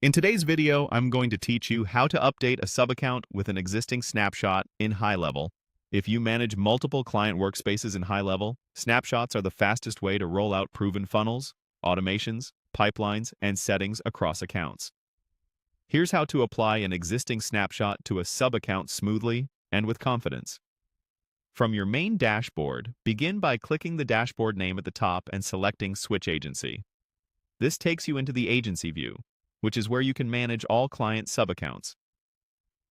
In today's video, I'm going to teach you how to update a sub-account with an existing snapshot in GoHighLevel. If you manage multiple client workspaces in GoHighLevel, snapshots are the fastest way to roll out proven funnels, automations, pipelines, and settings across accounts. Here's how to apply an existing snapshot to a sub-account smoothly and with confidence. From your main dashboard, begin by clicking the dashboard name at the top and selecting Switch Agency. This takes you into the agency view, which is where you can manage all client sub-accounts.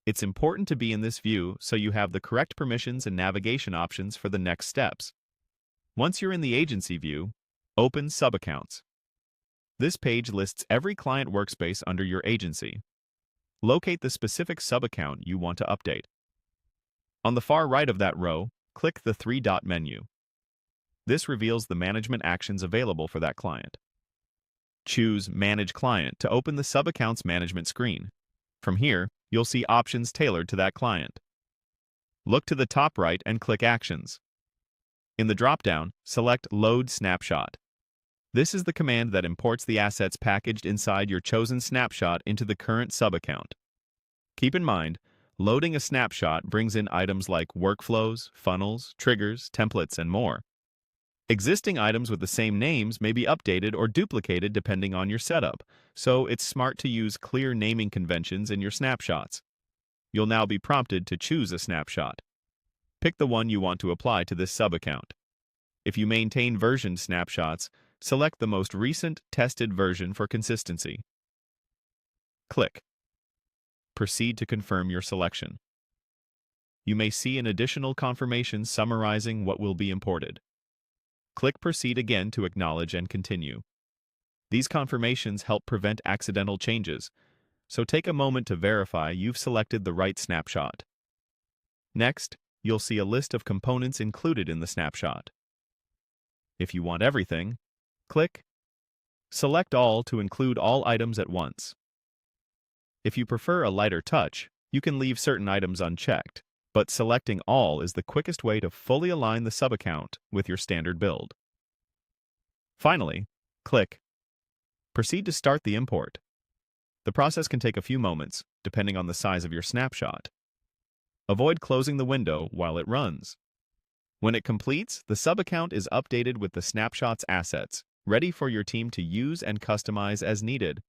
It's important to be in this view so you have the correct permissions and navigation options for the next steps. Once you're in the agency view, open Sub-Accounts. This page lists every client workspace under your agency. Locate the specific sub-account you want to update. On the far right of that row, click the three-dot menu. This reveals the management actions available for that client. Choose Manage Client to open the sub-account's management screen. From here, you'll see options tailored to that client. Look to the top right and click Actions. In the drop-down, select Load Snapshot. This is the command that imports the assets packaged inside your chosen snapshot into the current sub-account. Keep in mind, loading a snapshot brings in items like workflows, funnels, triggers, templates, and more. Existing items with the same names may be updated or duplicated depending on your setup, so it's smart to use clear naming conventions in your snapshots. You'll now be prompted to choose a snapshot. Pick the one you want to apply to this sub-account. If you maintain versioned snapshots, select the most recent tested version for consistency. Click. Proceed to confirm your selection. You may see an additional confirmation summarizing what will be imported. Click Proceed again to acknowledge and continue. These confirmations help prevent accidental changes, so take a moment to verify you've selected the right snapshot. Next, you'll see a list of components included in the snapshot. If you want everything, click Select All to include all items at once. If you prefer a lighter touch, you can leave certain items unchecked, but selecting all is the quickest way to fully align the sub-account with your standard build. Finally, click Proceed to start the import. The process can take a few moments, depending on the size of your snapshot. Avoid closing the window while it runs. When it completes, the sub-account is updated with the snapshot's assets, ready for your team to use and customize as needed.